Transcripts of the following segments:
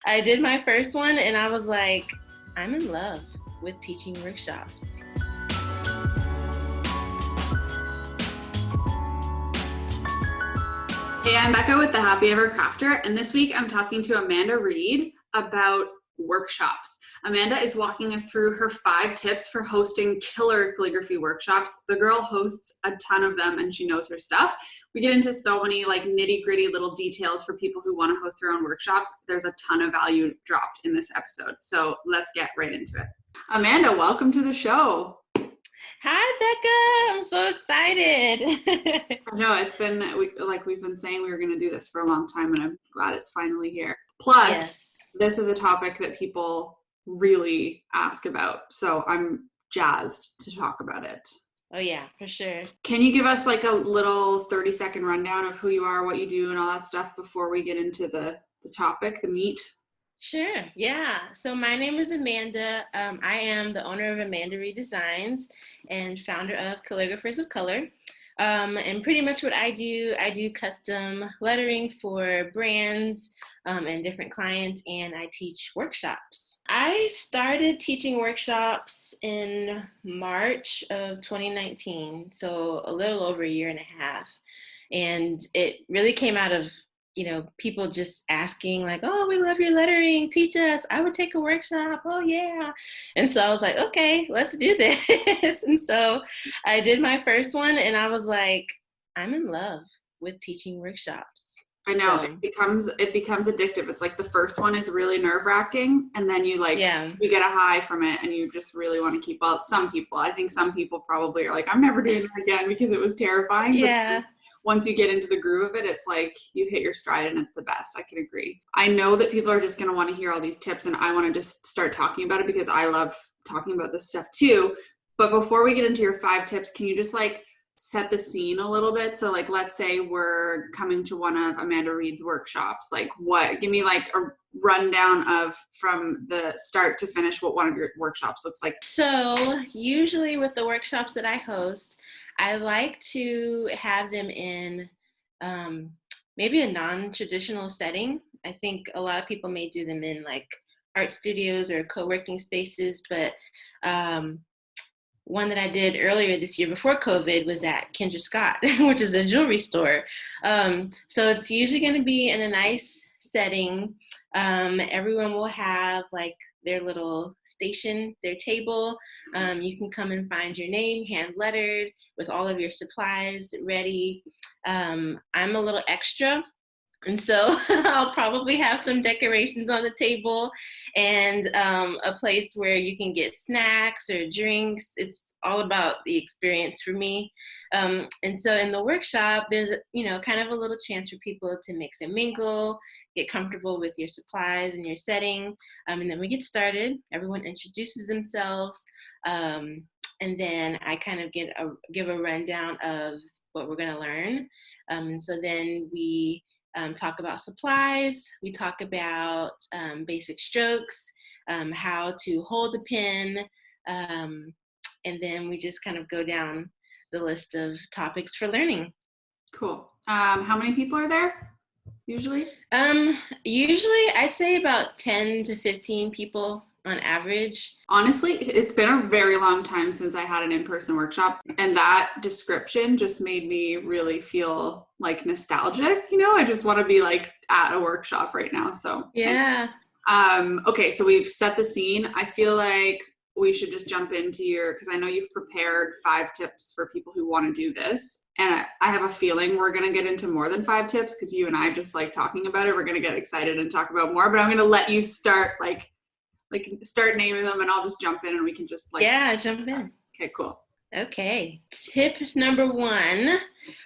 I did my first one and I was like, I'm in love with teaching workshops. Hey, I'm Becca with the Happy Ever Crafter, and this week I'm talking to Amanda Reid about workshops. Amanda is walking us through her 5 tips for hosting killer calligraphy workshops. The girl hosts a ton of them and she knows her stuff. We get into so many like nitty-gritty little details for people who want to host their own workshops. There's a ton of value dropped in this episode, so let's get right into it. Amanda, welcome to the show. Hi, Becca. I'm so excited. I know it's been we've been saying we were going to do this for a long time, and I'm glad it's finally here. Plus, Yes. This is a topic that people really ask about, so I'm jazzed to talk about it. Oh yeah, for sure. Can you give us like a little 30-second rundown of who you are, what you do, and all that stuff before we get into the topic, the meat? Sure. Yeah. So my name is Amanda. I am the owner of Amanda Reid Designs and founder of Calligraphers of Color. And pretty much what I do custom lettering for brands and different clients, and I teach workshops. I started teaching workshops in March of 2019, so a little over a year and a half. And it really came out of people just asking like, oh, we love your lettering, teach us. I would take a workshop. Oh yeah. And so I was like, okay, let's do this. And so I did my first one and I was like, I'm in love with teaching workshops. I know. So, it becomes addictive. It's like the first one is really nerve-wracking, and then you you get a high from it and you just really want to keep, well, I think some people probably are like, I'm never doing it again because it was terrifying. Yeah. But once you get into the groove of it, it's like you hit your stride and it's the best. I can agree. I know that people are just going to want to hear all these tips, and I want to just start talking about it because I love talking about this stuff too. But before we get into your 5 tips, can you just like set the scene a little bit? So like, let's say we're coming to one of Amanda Reid's workshops. Like give me like a rundown of from the start to finish what one of your workshops looks like. So usually with the workshops that I host, I like to have them in maybe a non-traditional setting. I think a lot of people may do them in like art studios or co-working spaces, but one that I did earlier this year before COVID was at Kendra Scott, which is a jewelry store. So it's usually going to be in a nice setting. Everyone will have like their little station, their table. You can come and find your name hand lettered with all of your supplies ready. I'm a little extra, and so I'll probably have some decorations on the table and a place where you can get snacks or drinks. It's all about the experience for me. And so in the workshop, there's, kind of a little chance for people to mix and mingle, get comfortable with your supplies and your setting. And then we get started. Everyone introduces themselves. And then I kind of give a rundown of what we're going to learn. And so then we talk about supplies. We talk about basic strokes, how to hold the pen, and then we just kind of go down the list of topics for learning. Cool. How many people are there usually? Usually I'd say about 10 to 15 people on average. Honestly, it's been a very long time since I had an in-person workshop, and that description just made me really feel like nostalgic. I just want to be like at a workshop right now. So yeah. Okay, so we've set the scene. I feel like we should just jump into because I know you've prepared 5 tips for people who want to do this. And I have a feeling we're going to get into more than 5 tips because you and I just like talking about it. We're going to get excited and talk about more, but I'm going to let you start start naming them, and I'll just jump in and we can just jump in. Okay, cool. Okay. Tip number 1.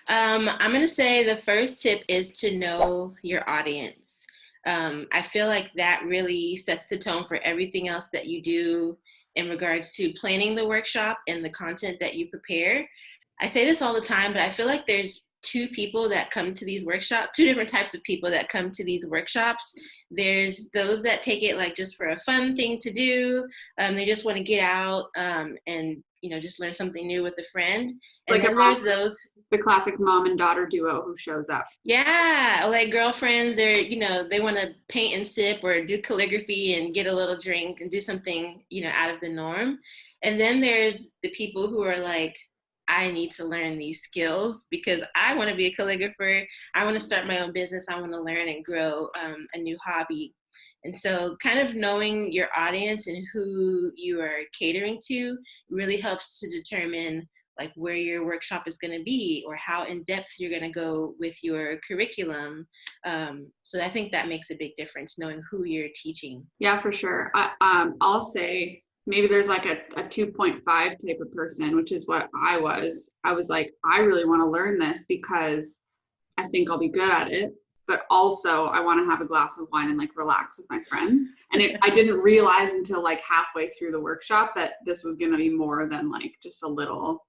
I'm going to say the first tip is to know your audience. I feel like that really sets the tone for everything else that you do in regards to planning the workshop and the content that you prepare. I say this all the time, but I feel like there's 2 people that come to these workshops, 2 different types of people that come to these workshops. There's those that take it like just for a fun thing to do. They just want to get out and just learn something new with a friend. And Like then there's those, the classic mom and daughter duo who shows up. yeah, like girlfriends, or they want to paint and sip or do calligraphy and get a little drink and do something, out of the norm. And then there's the people who are like, I need to learn these skills because I want to be a calligrapher. I want to start my own business. I want to learn and grow a new hobby. And so kind of knowing your audience and who you are catering to really helps to determine like where your workshop is going to be or how in depth you're going to go with your curriculum. So I think that makes a big difference, knowing who you're teaching. Yeah, for sure. I'll say maybe there's like a 2.5 type of person, which is what I was. I was like, I really want to learn this because I think I'll be good at it. But also I want to have a glass of wine and like relax with my friends. And I didn't realize until like halfway through the workshop that this was going to be more than like just a little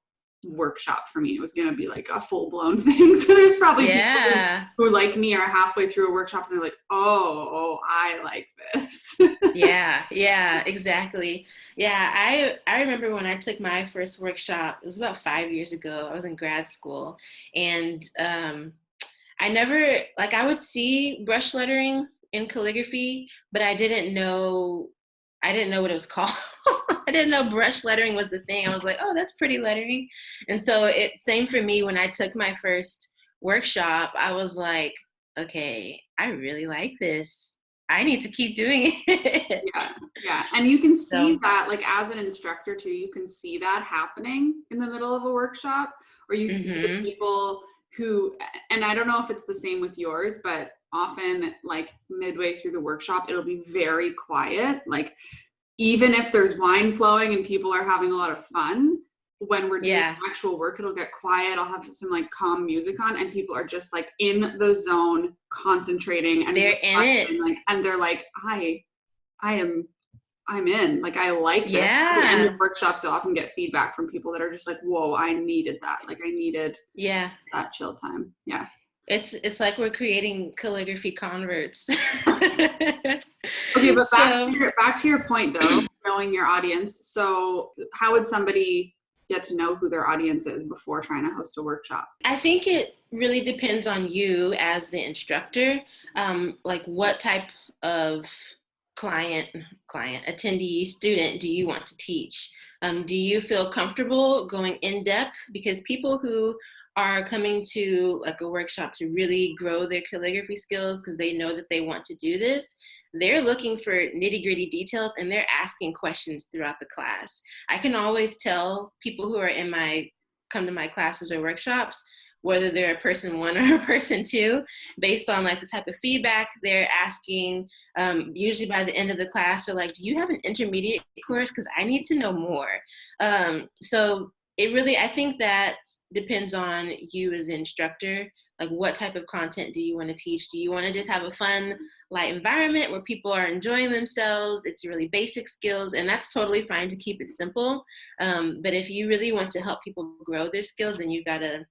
workshop for me. It was going to be like a full blown thing. So there's probably people who like me are halfway through a workshop and they're like, oh, I like this. Yeah, exactly. Yeah, I remember when I took my first workshop, it was about 5 years ago. I was in grad school, and I never, like, I would see brush lettering in calligraphy, but I didn't know what it was called. I didn't know brush lettering was the thing. I was like, oh, that's pretty lettering. And so same for me when I took my first workshop, I was like, okay, I really like this. I need to keep doing it. Yeah. And you can see So, that like as an instructor too, you can see that happening in the middle of a workshop, or you see the people who, and I don't know if it's the same with yours, but often like midway through the workshop, it'll be very quiet. Like even if there's wine flowing and people are having a lot of fun, when we're doing actual work, it'll get quiet. I'll have some like calm music on and people are just like in the zone, concentrating, and they're in it. like, and they're like, I'm in, like, I like this. At the end of Yeah. workshops, you'll often get feedback from people that are just like, whoa, I needed that. Like I needed that chill time. Yeah. It's like we're creating calligraphy converts. Okay, but So back to your point though, knowing your audience. So how would somebody get to know who their audience is before trying to host a workshop? I think it really depends on you as the instructor, like what type of client, attendee, student do you want to teach? Do you feel comfortable going in depth? Because people who are coming to like a workshop to really grow their calligraphy skills because they know that they want to do this, they're looking for nitty-gritty details and they're asking questions throughout the class. I can always tell people who are come to my classes or workshops whether they're a person one or a person two, based on like the type of feedback they're asking. Usually by the end of the class, they're like, do you have an intermediate course? Because I need to know more. So it really, I think that depends on you as an instructor. Like what type of content do you want to teach? Do you want to just have a fun, light environment where people are enjoying themselves? It's really basic skills, and that's totally fine to keep it simple. But if you really want to help people grow their skills, then you've got to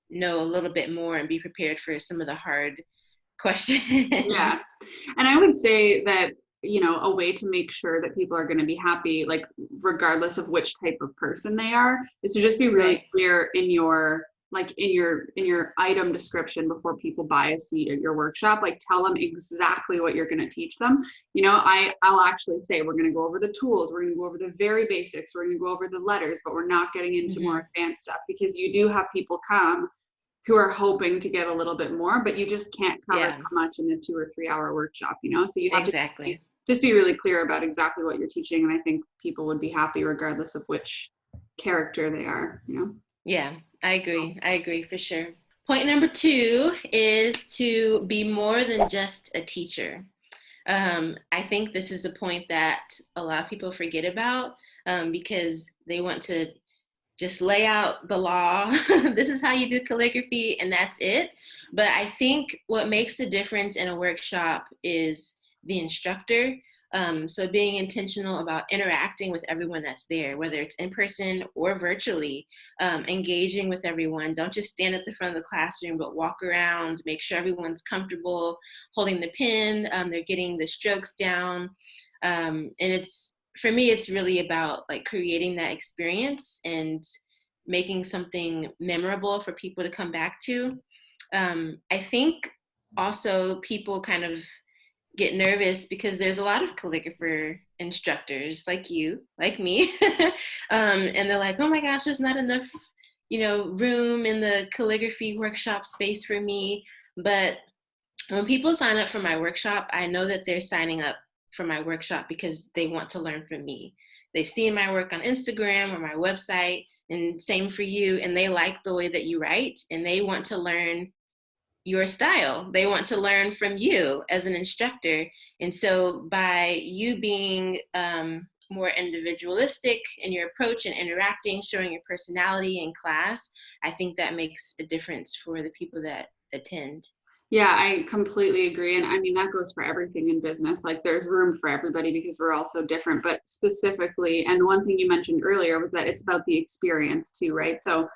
know a little bit more and be prepared for some of the hard questions. Yeah. And I would say that, you know, a way to make sure that people are going to be happy, like regardless of which type of person they are, is to just be really clear in your item description before people buy a seat at your workshop. Like tell them exactly what you're going to teach them. You know, I'll actually say we're going to go over the tools, we're going to go over the very basics, we're going to go over the letters, but we're not getting into more advanced stuff, because you do have people come who are hoping to get a little bit more, but you just can't cover that much in a 2 or 3 hour workshop, you know? So you have to just be really clear about exactly what you're teaching. And I think people would be happy regardless of which character they are, you know? Yeah, I agree for sure. Point number 2 is to be more than just a teacher. I think this is a point that a lot of people forget about because they want to just lay out the law. This is how you do calligraphy and that's it. But I think what makes the difference in a workshop is the instructor. So being intentional about interacting with everyone that's there, whether it's in person or virtually, engaging with everyone. Don't just stand at the front of the classroom, but walk around, make sure everyone's comfortable holding the pen, they're getting the strokes down. And it's for me, it's really about like creating that experience and making something memorable for people to come back to. I think also people kind of get nervous because there's a lot of calligrapher instructors like you, like me, and they're like, oh my gosh, there's not enough, room in the calligraphy workshop space for me. But when people sign up for my workshop, I know that they're signing up for my workshop because they want to learn from me. They've seen my work on Instagram or my website, and same for you, and they like the way that you write, and they want to learn your style. They want to learn from you as an instructor. And so by you being more individualistic in your approach and interacting, showing your personality in class, I think that makes a difference for the people that attend. Yeah, I completely agree. And I mean, that goes for everything in business. Like there's room for everybody because we're all so different, but specifically, and one thing you mentioned earlier was that it's about the experience too, right? So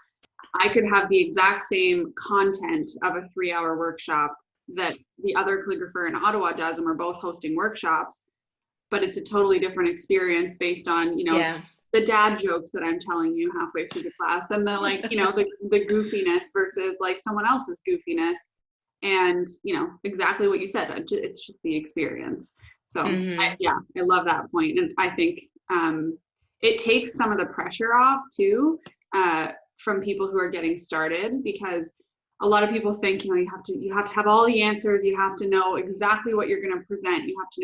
I could have the exact same content of a 3-hour workshop that the other calligrapher in Ottawa does, and we're both hosting workshops, but it's a totally different experience based on, Yeah. the dad jokes that I'm telling you halfway through the class, and the like, the goofiness versus like someone else's goofiness. And exactly what you said, it's just the experience. So Mm-hmm. I love that point. And I think it takes some of the pressure off too, from people who are getting started, because a lot of people think, you have to have all the answers. You have to know exactly what you're going to present. You have to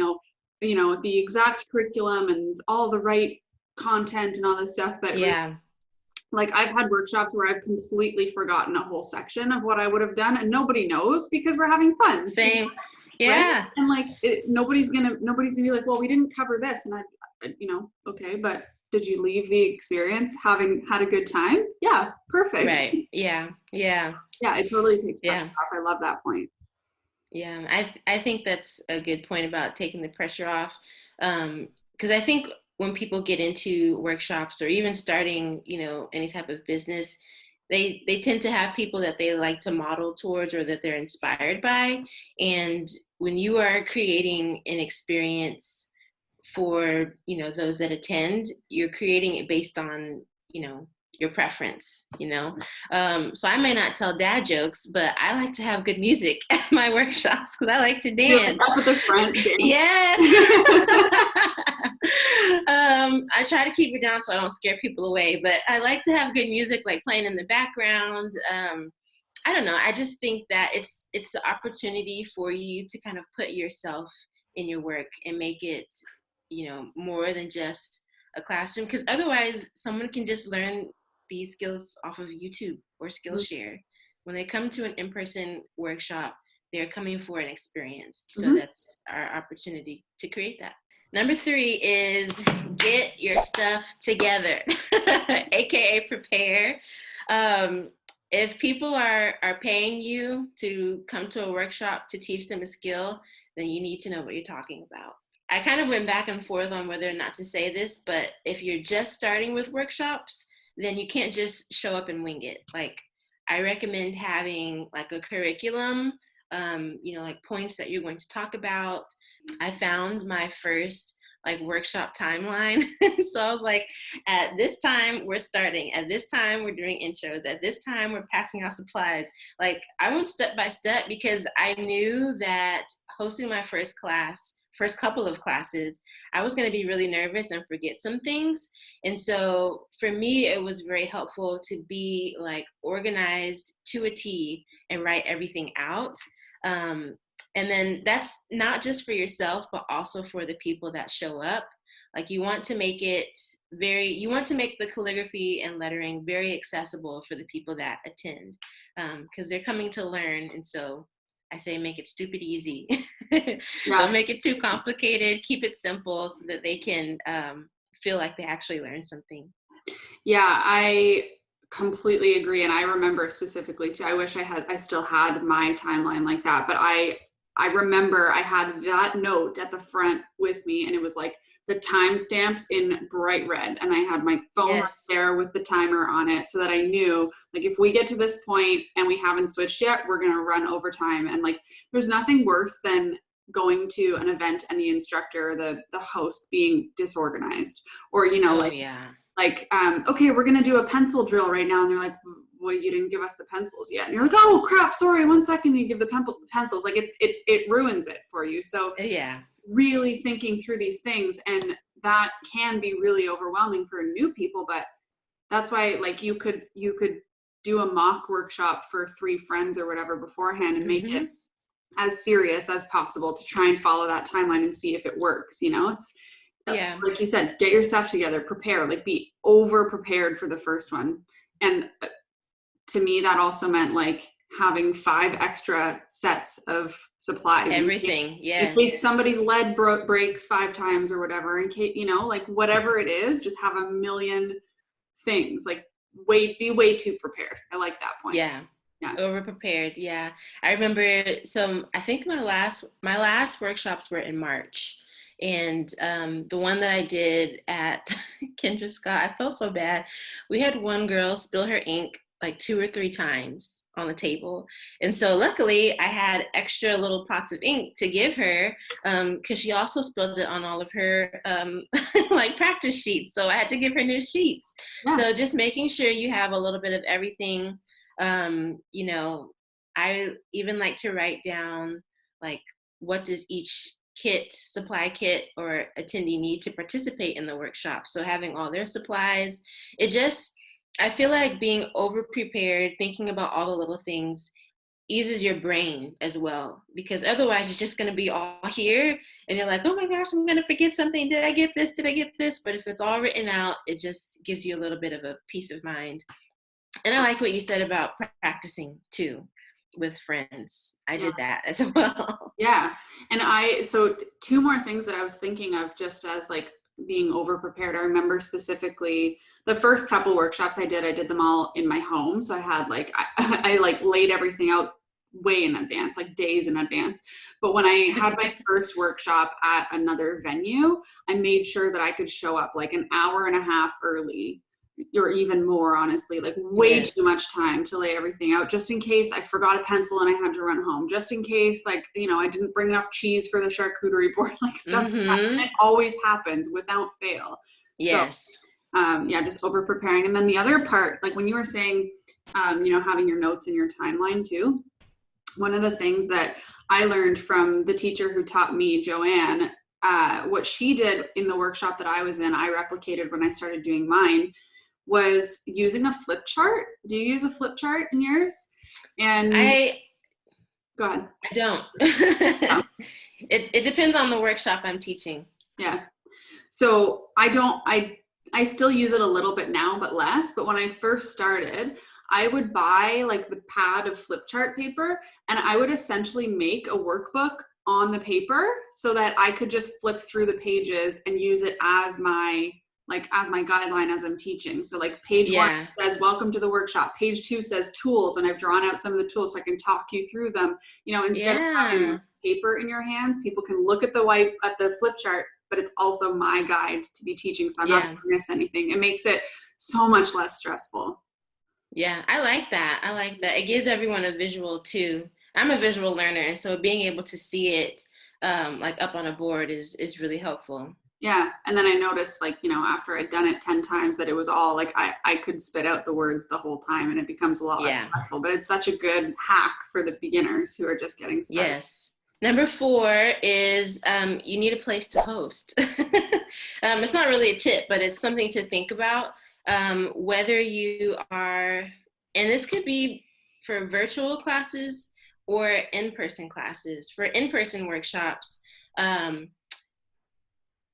know, the exact curriculum and all the right content and all this stuff. But Yeah. like I've had workshops where I've completely forgotten a whole section of what I would have done, and nobody knows because we're having fun. Same. Right? Yeah. And like nobody's gonna be like, well, we didn't cover this, and okay, but did you leave the experience having had a good time? Yeah, perfect. Right. Yeah. Yeah. Yeah, it totally takes pressure Yeah. off. I love that point. Yeah, I think that's a good point about taking the pressure off. Because I think when people get into workshops or even starting, any type of business, they tend to have people that they like to model towards or that they're inspired by. And when you are creating an experience for, those that attend, you're creating it based on, your preference. So I may not tell dad jokes, but I like to have good music at my workshops because I like to You're like dance. up at the front dance. Yes. I try to keep it down so I don't scare people away, but I like to have good music like playing in the background. I don't know. I just think that it's the opportunity for you to kind of put yourself in your work and make it, more than just a classroom. Because otherwise, someone can just learn these skills off of YouTube or Skillshare. When they come to an in-person workshop, they're coming for an experience. So that's our opportunity to create that. Number 3 is get your stuff together, AKA prepare. If people are paying you to come to a workshop to teach them a skill, then you need to know what you're talking about. I kind of went back and forth on whether or not to say this, but if you're just starting with workshops, then you can't just show up and wing it. Like, I recommend having like a curriculum, like points that you're going to talk about. I found my first like workshop timeline. So I was like, at this time we're starting, at this time we're doing intros, at this time we're passing out supplies. Like, I went step by step because I knew that hosting my first couple of classes, I was going to be really nervous and forget some things. And so for me, it was very helpful to be like organized to a T and write everything out. And then that's not just for yourself, but also for the people that show up. Like, you want to make the calligraphy and lettering very accessible for the people that attend, because they're coming to learn. And so I say, make it stupid easy. Don't make it too complicated. Keep it simple so that they can feel like they actually learned something. Yeah, I completely agree. And I remember specifically too, I wish I still had my timeline like that, but I remember I had that note at the front with me, and it was like the timestamps in bright red. And I had my phone right there with the timer on it so that I knew, like, if we get to this point and we haven't switched yet, we're going to run overtime. And like, there's nothing worse than going to an event and the instructor, the host being disorganized, or, you know, Oh, yeah. Okay, we're going to do a pencil drill right now. And they're like, well, you didn't give us the pencils yet. And you're like, oh crap, sorry, 1 second. You give the pencils, like it ruins it for you. So Yeah. really thinking through these things, and that can be really overwhelming for new people, but that's why, like, you could do a mock workshop for 3 friends or whatever beforehand and make it as serious as possible to try and follow that timeline and see if it works. You know, it's like you said, get your stuff together, prepare, like be over prepared for the first one. And to me, that also meant like having 5 extra sets of supplies. Everything. Yes. In case somebody's lead breaks 5 times or whatever, in case, you know, like whatever it is, just have a million things, like be way too prepared. I like that point. Yeah. Over prepared. Yeah. I remember, so I think my last workshops were in March. And the one that I did at Kendra Scott, I felt so bad. We had one girl spill her ink like 2 or 3 times on the table. And so luckily I had extra little pots of ink to give her, because she also spilled it on all of her like practice sheets. So I had to give her new sheets. Yeah. So just making sure you have a little bit of everything. You know, I even like to write down like, what does each supply kit or attendee need to participate in the workshop. So having all their supplies, I feel like being over prepared, thinking about all the little things, eases your brain as well, because otherwise it's just going to be all here and you're like, oh my gosh, I'm going to forget something. Did I get this? But if it's all written out, it just gives you a little bit of a peace of mind. And I like what you said about practicing too with friends. I did that as well. Yeah. And so 2 more things that I was thinking of just as like being over prepared. I remember specifically the first couple workshops I did them all in my home. So I had like, I like laid everything out way in advance, like days in advance. But when I had my first workshop at another venue, I made sure that I could show up like an hour and a half early, or even more, honestly, like way too much time to lay everything out, just in case I forgot a pencil and I had to run home, just in case, like, you know, I didn't bring enough cheese for the charcuterie board, like stuff like that. It always happens without fail. Yes. So, just over preparing. And then the other part, like when you were saying, you know, having your notes in your timeline too, one of the things that I learned from the teacher who taught me, Joanne, what she did in the workshop that I was in, I replicated when I started doing mine, was using a flip chart. Do you use a flip chart in yours? And go ahead. I don't. No. It depends on the workshop I'm teaching. Yeah. So I still use it a little bit now, but less. But when I first started, I would buy like the pad of flip chart paper, and I would essentially make a workbook on the paper so that I could just flip through the pages and use it as my guideline as I'm teaching. So like page 1 says, welcome to the workshop. Page 2 says tools, and I've drawn out some of the tools so I can talk you through them. You know, instead of having paper in your hands, people can look at the flip chart, but it's also my guide to be teaching. So I'm not going to miss anything. It makes it so much less stressful. Yeah, I like that. It gives everyone a visual too. I'm a visual learner, and so being able to see it like up on a board is really helpful. Yeah. And then I noticed, like, you know, after I'd done it 10 times, that it was all like, I could spit out the words the whole time, and it becomes a lot less stressful, but it's such a good hack for the beginners who are just getting started. Yes. Number 4 is you need a place to host. It's not really a tip, but it's something to think about. Whether you are, and this could be for virtual classes or in-person classes. For in-person workshops,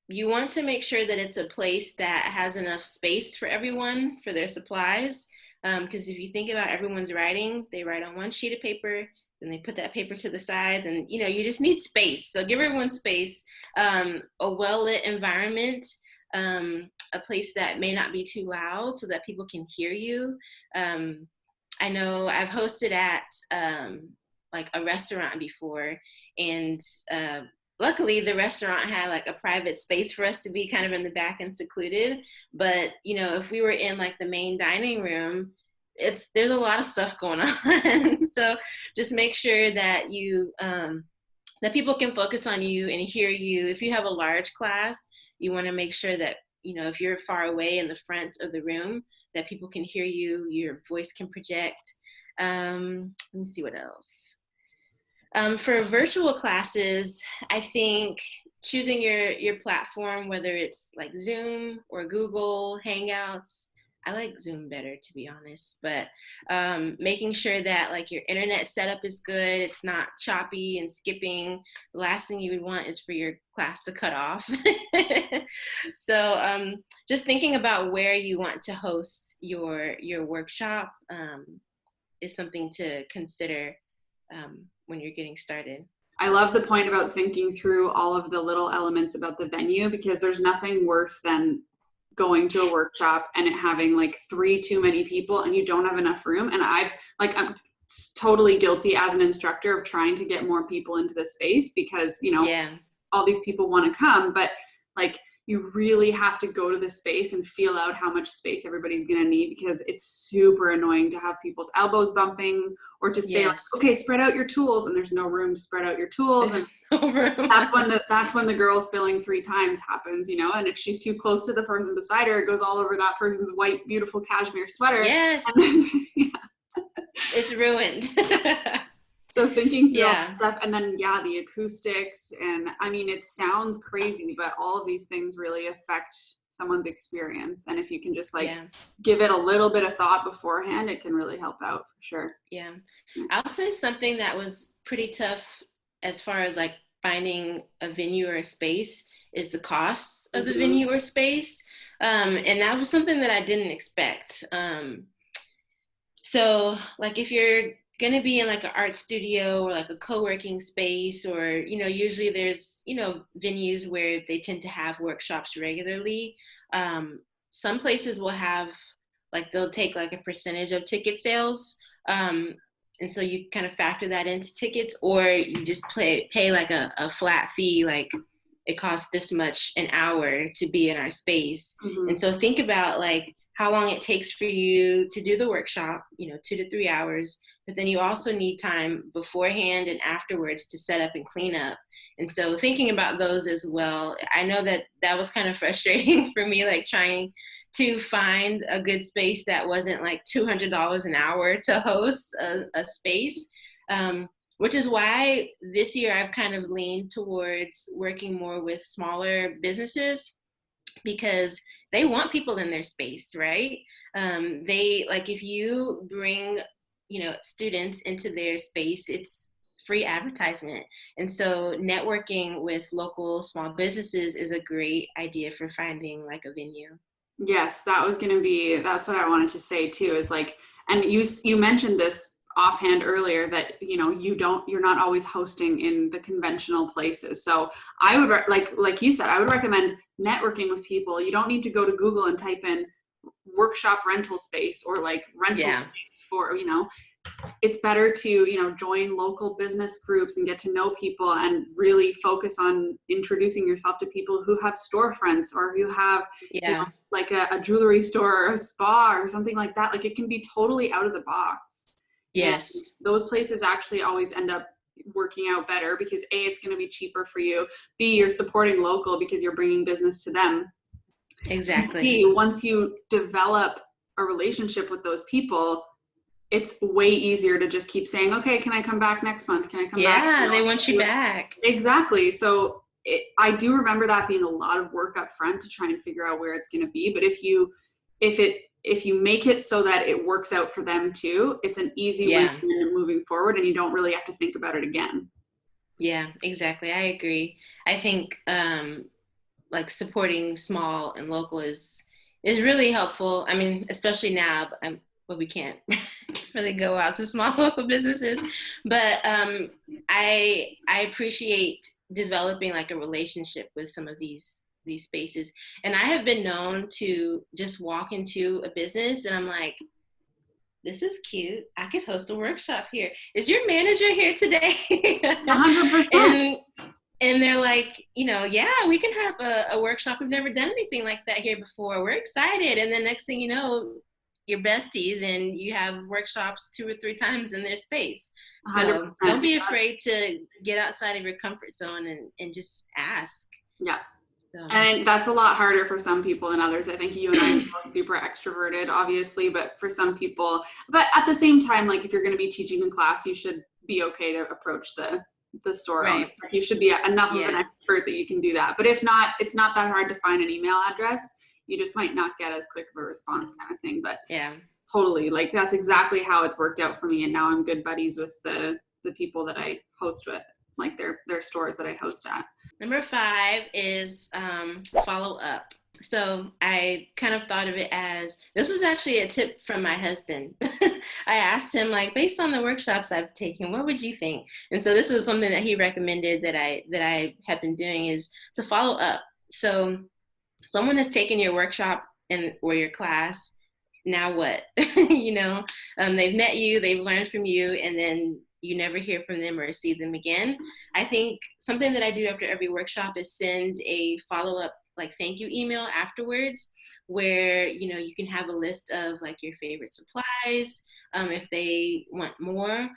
you want to make sure that it's a place that has enough space for everyone for their supplies. Because if you think about everyone's writing, they write on one sheet of paper, then they put that paper to the side, and you know, you just need space. So give everyone space, a well-lit environment, a place that may not be too loud so that people can hear you. I know I've hosted at like a restaurant before, and luckily the restaurant had like a private space for us to be kind of in the back and secluded. But you know, if we were in like the main dining room, there's a lot of stuff going on. So just make sure that you that people can focus on you and hear you. If you have a large class, you want to make sure that, you know, if you're far away in the front of the room, that people can hear you, your voice can project. Let me see what else. For virtual classes, I think choosing your platform, whether it's like Zoom or Google Hangouts. I like Zoom better, to be honest, but making sure that like your internet setup is good, it's not choppy and skipping. The last thing you would want is for your class to cut off. So just thinking about where you want to host your workshop is something to consider when you're getting started. I love the point about thinking through all of the little elements about the venue, because there's nothing worse than going to a workshop and it having like 3 too many people and you don't have enough room. And I'm totally guilty as an instructor of trying to get more people into the space because, you know, all these people want to come, but like you really have to go to the space and feel out how much space everybody's going to need, because it's super annoying to have people's elbows bumping or to say like, okay, spread out your tools, and there's no room to spread out your tools. And that's when the girl spilling 3 times happens, you know, and if she's too close to the person beside her, it goes all over that person's white, beautiful cashmere sweater. Yes. Then, It's ruined. So thinking through all that stuff, and then the acoustics, and I mean, it sounds crazy, but all of these things really affect someone's experience. And if you can just give it a little bit of thought beforehand, it can really help out for sure. Yeah. I'll say something that was pretty tough as far as like finding a venue or a space is the costs of the venue or space. And that was something that I didn't expect. So like if you're going to be in like an art studio or like a co-working space, or, you know, usually there's, you know, venues where they tend to have workshops regularly. Some places will have like, they'll take like a percentage of ticket sales. And so you kind of factor that into tickets, or you just pay like a flat fee, like it costs this much an hour to be in our space. And so think about like how long it takes for you to do the workshop, you know, 2 to 3 hours, but then you also need time beforehand and afterwards to set up and clean up. And so thinking about those as well, I know that that was kind of frustrating for me, like trying to find a good space that wasn't like $200 an hour to host a space, which is why this year I've kind of leaned towards working more with smaller businesses, because they want people in their space, right? They like, if you bring, you know, students into their space, it's free advertisement. And so networking with local small businesses is a great idea for finding like a venue. Yes, that's what I wanted to say too, is like, and you mentioned this offhand earlier that, you know, you're not always hosting in the conventional places. So I would like you said, I would recommend networking with people. You don't need to go to Google and type in workshop rental space or like rental space for, you know, it's better to, you know, join local business groups and get to know people and really focus on introducing yourself to people who have storefronts or who have you know, like a jewelry store or a spa or something like that. Like it can be totally out of the box. Yes. And those places actually always end up working out better because A, it's going to be cheaper for you. B, you're supporting local because you're bringing business to them. Exactly. And C, once you develop a relationship with those people, it's way easier to just keep saying, okay, can I come back next month? Can I come back? Yeah, they want you back. Exactly. So I do remember that being a lot of work up front to try and figure out where it's going to be. But if you make it so that it works out for them too, it's an easy way moving forward, and you don't really have to think about it again. Yeah, exactly. I agree. I think like supporting small and local is really helpful. I mean, especially now, but we can't really go out to small local businesses. But I appreciate developing like a relationship with some of these spaces. And I have been known to just walk into a business and I'm like, this is cute. I could host a workshop here. Is your manager here today? 100%. And they're like, you know, yeah, we can have a workshop. We've never done anything like that here before. We're excited. And then next thing you know, you're besties and you have workshops 2 or 3 times in their space. So 100%. don't be afraid to get outside of your comfort zone and just ask. Yeah. So. And that's a lot harder for some people than others. I think you and I are both super extroverted, obviously, but for some people, but at the same time, like if you're going to be teaching in class, you should be okay to approach the store owner. Right. Like you should be enough of an expert that you can do that. But if not, it's not that hard to find an email address. You just might not get as quick of a response kind of thing. But totally, like that's exactly how it's worked out for me. And now I'm good buddies with the people that I host with, like their stores that I host at. Number 5 is follow up. So I kind of thought of it as, this was actually a tip from my husband. I asked him, like, based on the workshops I've taken, what would you think? And so this was something that he recommended that I have been doing, is to follow up. So someone has taken your workshop or your class, now what? They've met you, they've learned from you, and then you never hear from them or see them again. I think something that I do after every workshop is send a follow-up, like, thank you email afterwards, where you can have a list of like your favorite supplies. If they want more,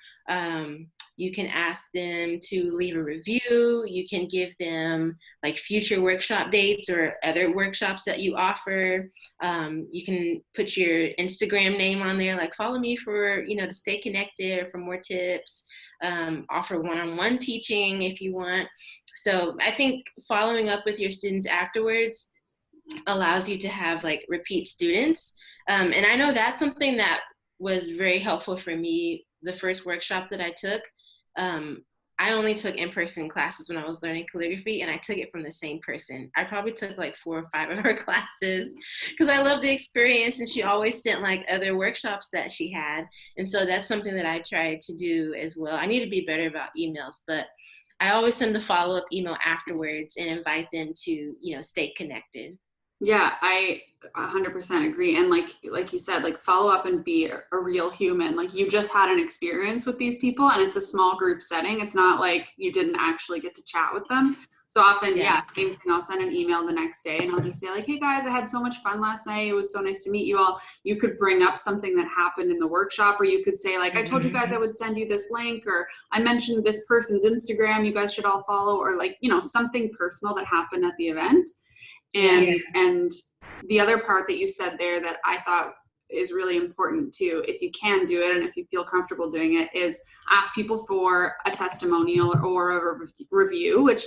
you can ask them to leave a review. You can give them like future workshop dates or other workshops that you offer. You can put your Instagram name on there, like follow me for, to stay connected or for more tips. Offer one-on-one teaching if you want. So I think following up with your students afterwards allows you to have like repeat students. And I know that's something that was very helpful for me. The first workshop that I took, I only took in-person classes when I was learning calligraphy, and I took it from the same person. I probably took like 4 or 5 of her classes because I loved the experience, and she always sent like other workshops that she had. And so that's something that I tried to do as well. I need to be better about emails, but I always send a follow-up email afterwards and invite them to, stay connected. Yeah, I 100% agree. And like you said, like follow up and be a real human. Like you just had an experience with these people, and it's a small group setting. It's not like you didn't actually get to chat with them. So often, same thing. I'll send an email the next day and I'll just say like, hey guys, I had so much fun last night. It was so nice to meet you all. You could bring up something that happened in the workshop, or you could say like, I told you guys I would send you this link, or I mentioned this person's Instagram, you guys should all follow, or like, something personal that happened at the event. And the other part that you said there that I thought is really important too, if you can do it and if you feel comfortable doing it, is ask people for a testimonial or a review, which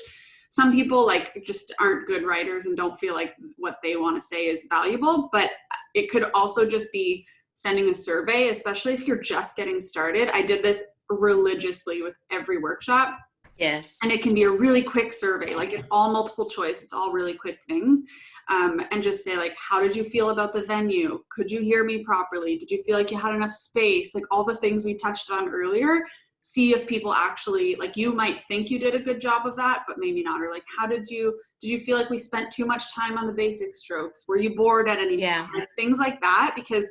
some people like just aren't good writers and don't feel like what they want to say is valuable. But it could also just be sending a survey, especially if you're just getting started. I did this religiously with every workshop. Yes. And it can be a really quick survey. Like it's all multiple choice. It's all really quick things. And just say like, how did you feel about the venue? Could you hear me properly? Did you feel like you had enough space? Like all the things we touched on earlier. See if people actually, like, you might think you did a good job of that, but maybe not. Or like, did you feel like we spent too much time on the basic strokes? Were you bored at any point? Like, things like that. Because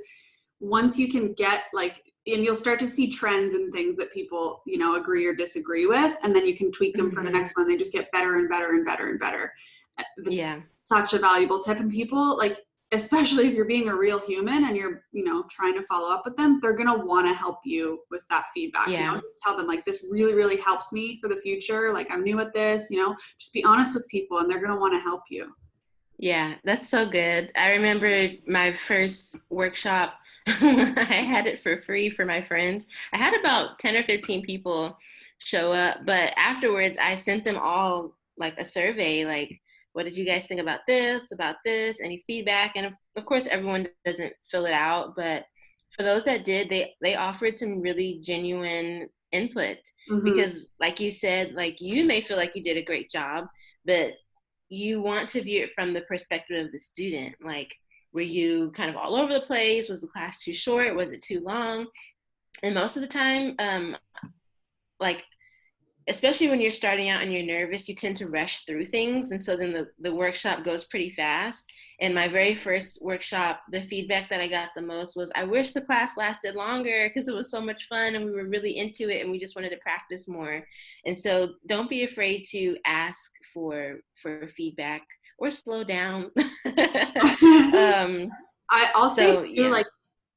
once you can get like, and you'll start to see trends and things that people, agree or disagree with, and then you can tweak them for the next one. They just get better and better and better and better. It's such a valuable tip. And people, like, especially if you're being a real human and you're, trying to follow up with them, they're going to want to help you with that feedback. Just tell them like, this really, really helps me for the future. Like I'm new at this, just be honest with people and they're going to want to help you. Yeah, that's so good. I remember my first workshop, I had it for free for my friends. I had about 10 or 15 people show up, but afterwards I sent them all like a survey, like, what did you guys think about this, any feedback? And of course, everyone doesn't fill it out, but for those that did, they offered some really genuine input because like you said, like you may feel like you did a great job, but you want to view it from the perspective of the student. Like, were you kind of all over the place? Was the class too short? Was it too long? And most of the time, like, especially when you're starting out and you're nervous, you tend to rush through things. And so then the workshop goes pretty fast. And my very first workshop, the feedback that I got the most was, I wish the class lasted longer because it was so much fun and we were really into it and we just wanted to practice more. And so don't be afraid to ask for feedback or slow down. I'll say too, like,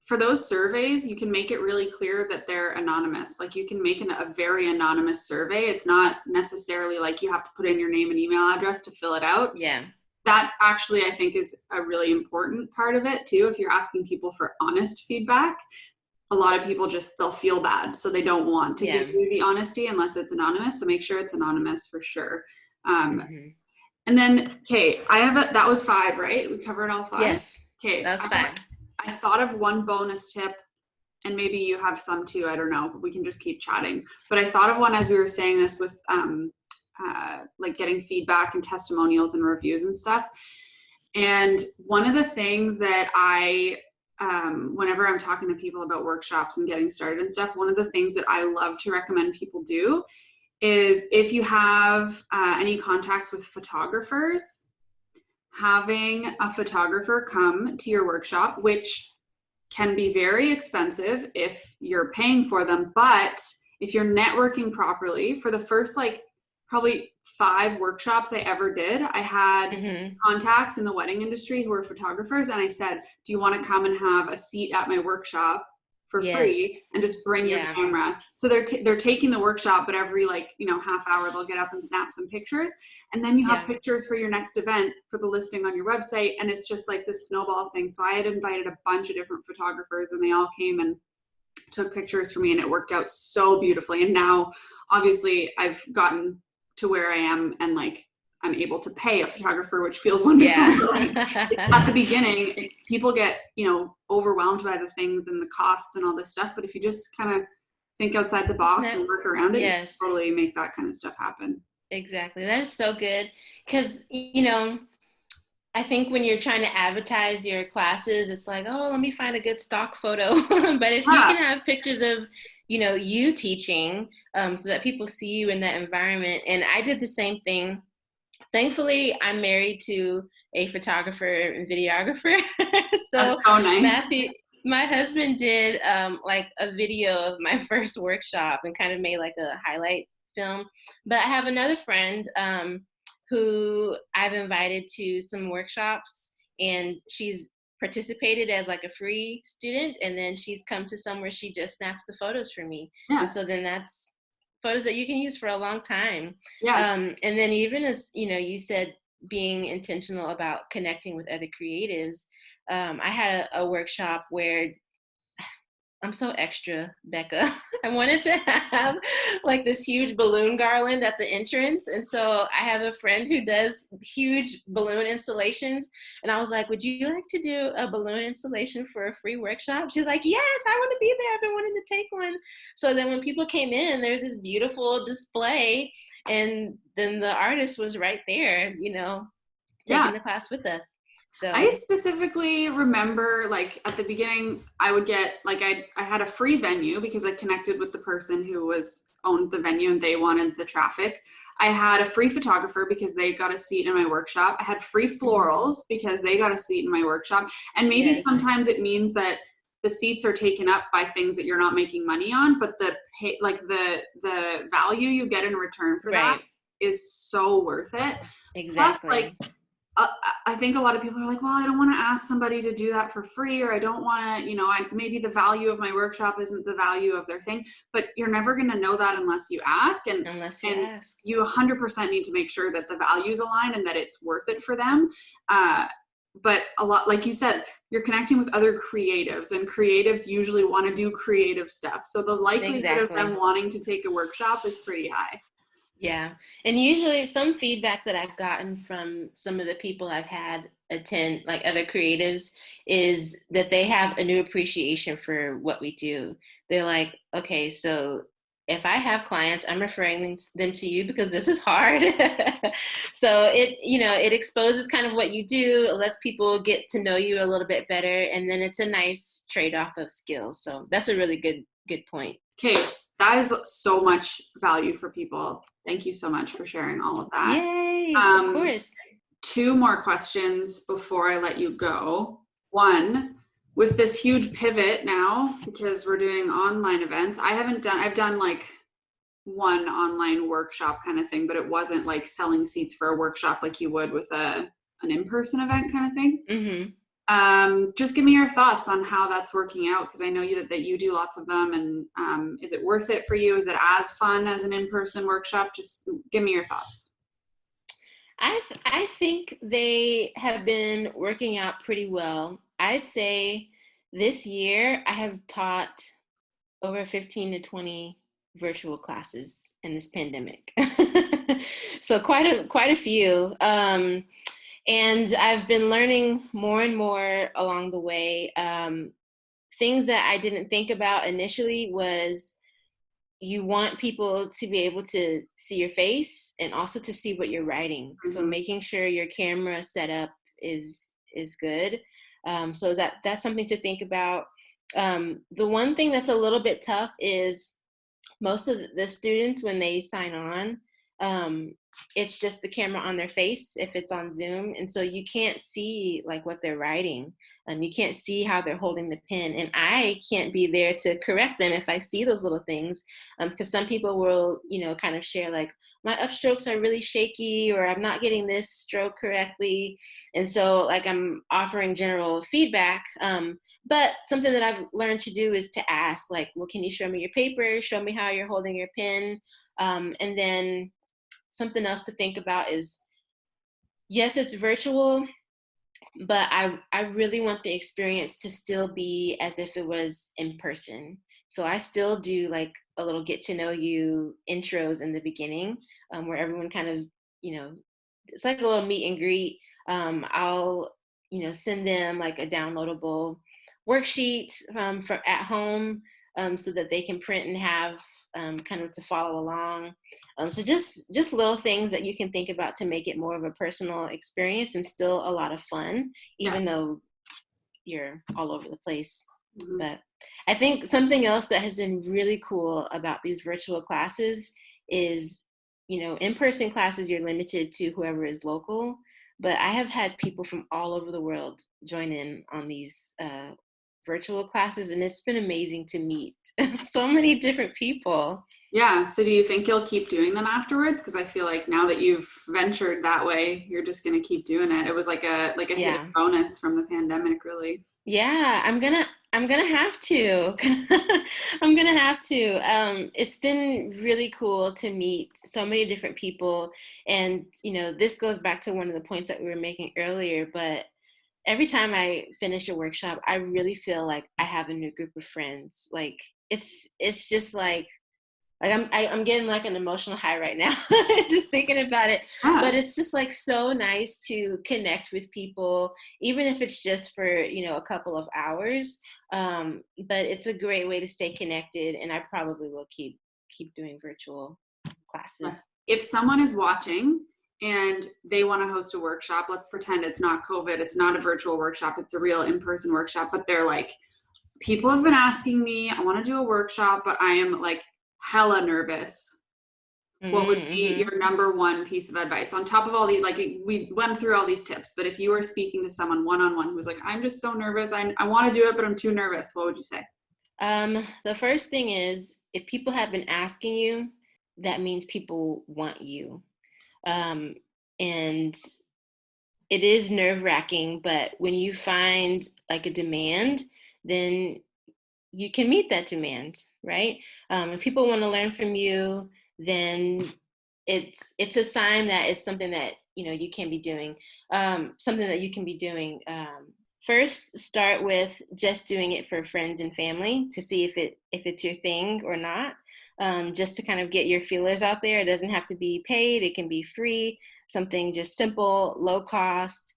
for those surveys, you can make it really clear that they're anonymous. Like you can make a very anonymous survey. It's not necessarily like you have to put in your name and email address to fill it out. Yeah. That actually, I think, is a really important part of it too. If you're asking people for honest feedback, a lot of people they'll feel bad. So they don't want to give you the honesty unless it's anonymous. So make sure it's anonymous for sure. And then, okay, that was 5, right? We covered all 5? Yes. Okay. That was 5. I thought of one bonus tip, and maybe you have some too. I don't know, but we can just keep chatting. But I thought of one as we were saying this with like getting feedback and testimonials and reviews and stuff. And one of the things that whenever I'm talking to people about workshops and getting started and stuff, one of the things that I love to recommend people do is if you have any contacts with photographers, having a photographer come to your workshop, which can be very expensive if you're paying for them. But if you're networking properly, for the first probably 5 workshops I ever did, I had contacts in the wedding industry who were photographers. And I said, do you want to come and have a seat at my workshop for free and just bring your camera? So they're taking the workshop, but every half hour they'll get up and snap some pictures. And then you have pictures for your next event for the listing on your website. And it's just like this snowball thing. So I had invited a bunch of different photographers and they all came and took pictures for me, and it worked out so beautifully. And now obviously I've gotten to where I am and I'm able to pay a photographer, which feels wonderful. At the beginning, people get, overwhelmed by the things and the costs and all this stuff. But if you just kind of think outside the box and work around it, you can totally make that kind of stuff happen. Exactly. That is so good. Because, I think when you're trying to advertise your classes, it's like, oh, let me find a good stock photo. But if you can have pictures of, you teaching, so that people see you in that environment. And I did the same thing. Thankfully, I'm married to a photographer and videographer. So nice. Matthew, my husband did a video of my first workshop and kind of made a highlight film. But I have another friend who I've invited to some workshops, and she's participated as a free student, and then she's come to some where she just snaps the photos for me. And so then that's photos that you can use for a long time. And then even as you said, being intentional about connecting with other creatives. I had a workshop where I'm so extra, Becca. I wanted to have this huge balloon garland at the entrance. And so I have a friend who does huge balloon installations. And I was like, would you like to do a balloon installation for a free workshop? She was like, yes, I want to be there. I've been wanting to take one. So then when people came in, there's this beautiful display. And then the artist was right there, taking the class with us. So I specifically remember at the beginning, I would get I had a free venue because I connected with the person who owned the venue and they wanted the traffic. I had a free photographer because they got a seat in my workshop. I had free florals because they got a seat in my workshop. And maybe sometimes it means that the seats are taken up by things that you're not making money on, but the value you get in return for that is so worth it. Exactly. Plus, I think a lot of people are like, well, I don't want to ask somebody to do that for free, or I don't want to, maybe the value of my workshop isn't the value of their thing, but you're never going to know that unless you ask. And you 100% need to make sure that the values align and that it's worth it for them. But a lot, like you said, you're connecting with other creatives, and creatives usually want to do creative stuff. So the likelihood of them wanting to take a workshop is pretty high. Yeah. And usually some feedback that I've gotten from some of the people I've had attend, other creatives, is that they have a new appreciation for what we do. They're like, okay, so if I have clients, I'm referring them to you because this is hard. So it exposes kind of what you do. It lets people get to know you a little bit better. And then it's a nice trade-off of skills. So that's a really good point. Okay. That is so much value for people. Thank you so much for sharing all of that. Yay, of course. 2 more questions before I let you go. One, with this huge pivot now, because we're doing online events, I've done one online workshop kind of thing, but it wasn't selling seats for a workshop like you would with an in-person event kind of thing. Just give me your thoughts on how that's working out, because I know that you do lots of them, and is it worth it for you? Is it as fun as an in-person workshop? Just give me your thoughts. I think they have been working out pretty well. I'd say this year I have taught over 15 to 20 virtual classes in this pandemic. So quite a few. And I've been learning more and more along the way. Things that I didn't think about initially was you want people to be able to see your face and also to see what you're writing. So Mm-hmm. making sure your camera setup is good. So that's something to think about. The one thing that's a little bit tough is most of the students, when they sign on, it's just the camera on their face if it's on Zoom, and so you can't see like what they're writing. You can't see how they're holding the pen, and I can't be there to correct them if I see those little things, because some people will, kind of share like, my upstrokes are really shaky, or I'm not getting this stroke correctly, and so like I'm offering general feedback. But something that I've learned to do is to ask, like, well, can you show me your paper? Show me how you're holding your pen. And then something else to think about is, yes, it's virtual, but I really want the experience to still be as if it was in person. So I still do like a little get to know you intros in the beginning, where everyone kind of, it's like a little meet and greet. I'll, send them like a downloadable worksheet for at home, so that they can print and have kind of to follow along. So just little things that you can think about to make it more of a personal experience and still a lot of fun, Yeah. even though you're all over the place. Mm-hmm. But I think something else that has been really cool about these virtual classes is, in-person classes, you're limited to whoever is local, but I have had people from all over the world join in on these virtual classes, and it's been amazing to meet so many different people. Yeah. So do you think you'll keep doing them afterwards? Because I feel like now that you've ventured that way, you're just going to keep doing it. It was like a hidden Yeah. bonus from the pandemic, really. Yeah, I'm gonna have to. I'm gonna have to. It's been really cool to meet so many different people, and this goes back to one of the points that we were making earlier. But every time I finish a workshop, I really feel like I have a new group of friends. Like it's just like I'm getting like an emotional high right now just thinking about it. Yeah. But it's just like so nice to connect with people, even if it's just for a couple of hours. But it's a great way to stay connected, and I probably will keep doing virtual classes. If someone is watching and they want to host a workshop, let's pretend it's not COVID, it's not a virtual workshop, it's a real in-person workshop, but they're like, people have been asking me, I want to do a workshop, but I am like hella nervous. What would be your number one piece of advice on top of all these? Like, we went through all these tips, but if you were speaking to someone one-on-one who was like, I'm just so nervous, I want to do it, but I'm too nervous, what would you say? The first thing is, if people have been asking you, that means people want you. And it is nerve-wracking, but when you find like a demand, then you can meet that demand, right? If people want to learn from you, then it's a sign that it's something that you can be doing. Something that you can be doing. First, start with just doing it for friends and family to see if it's your thing or not. Just to kind of get your feelers out there. It doesn't have to be paid. It can be free. Something just simple, low cost,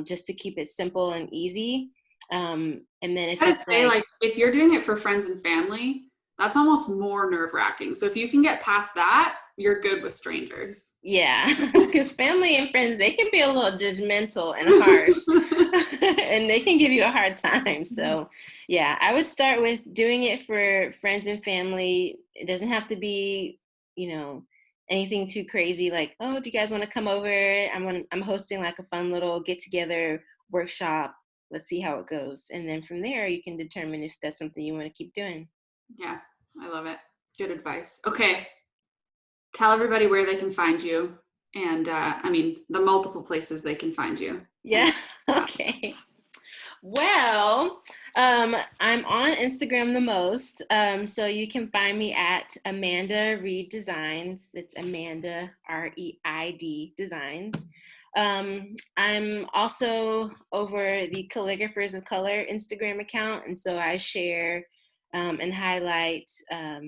just to keep it simple and easy. And then if it's like, if you're doing it for friends and family, that's almost more nerve-wracking. So if you can get past that, you're good with strangers. Yeah, because family and friends, they can be a little judgmental and harsh and they can give you a hard time. So yeah, I would start with doing it for friends and family. It doesn't have to be, anything too crazy, like, oh, do you guys want to come over? I'm hosting like a fun little get together workshop. Let's see how it goes. And then from there, you can determine if that's something you want to keep doing. Yeah, I love it. Good advice. Okay. Tell everybody where they can find you, and the multiple places they can find you. Yeah. Okay. Well, I'm on Instagram the most. So you can find me at Amanda Reid Designs. It's Amanda Reid Designs. I'm also over the Calligraphers of Color Instagram account, and so I share and highlight a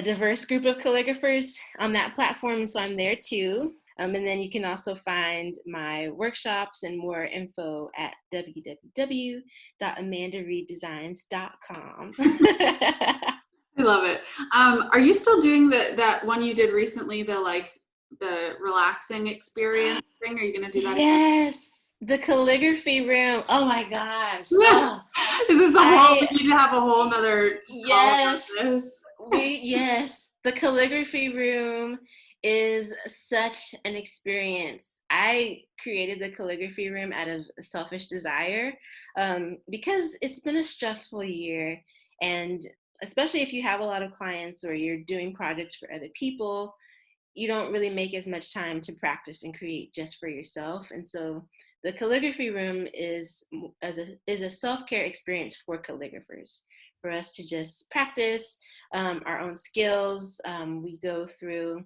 diverse group of calligraphers on that platform. So I'm there too. And then you can also find my workshops and more info at www.amandareeddesigns.com. I love it. Are you still doing that one you did recently, the relaxing experience thing? Are you going to do that again? Yes, the calligraphy room. Oh my gosh. Oh, Is this we need to have a whole nother call about yes, this? yes, the calligraphy room is such an experience. I created the calligraphy room out of a selfish desire because it's been a stressful year. And especially if you have a lot of clients or you're doing projects for other people, you don't really make as much time to practice and create just for yourself. And so the calligraphy room is a self-care experience for calligraphers, for us to just practice our own skills. We go through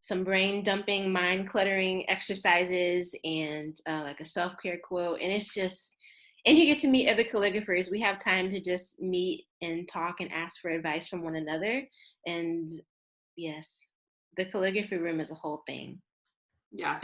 some brain dumping, mind cluttering exercises, and like a self-care quote. And it's just, and you get to meet other calligraphers. We have time to just meet and talk and ask for advice from one another. And yes, the calligraphy room is a whole thing. Yeah.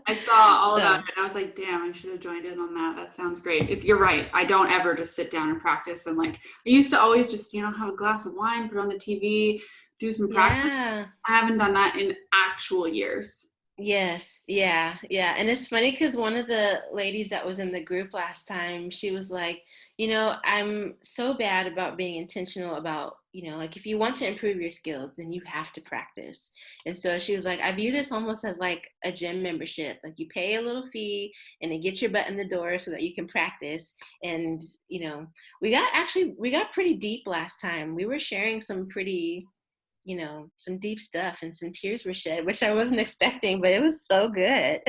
I saw all about So, it. I was like, damn, I should have joined in on that. That sounds great. You're right. I don't ever just sit down and practice. And I used to always just, have a glass of wine, put on the TV, do some practice. yeah. I haven't done that in actual years. Yes, yeah, yeah. And it's funny because one of the ladies that was in the group last time, she was like, I'm so bad about being intentional about, like if you want to improve your skills, then you have to practice. And so she was like, I view this almost as like a gym membership. Like you pay a little fee and it gets your butt in the door so that you can practice. And, we got pretty deep last time. We were sharing some pretty some deep stuff, and some tears were shed, which I wasn't expecting, but it was so good.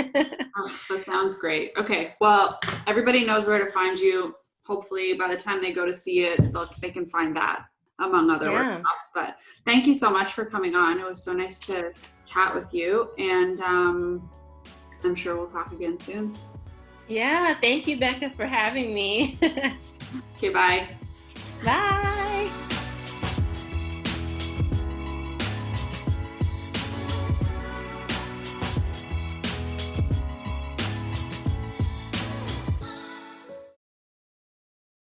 Oh, that sounds great. Okay. Well, everybody knows where to find you. Hopefully by the time they go to see it, they can find that among other Yeah. workshops. But thank you so much for coming on. It was so nice to chat with you. And I'm sure we'll talk again soon. Yeah. Thank you, Becca, for having me. Okay. Bye. Bye.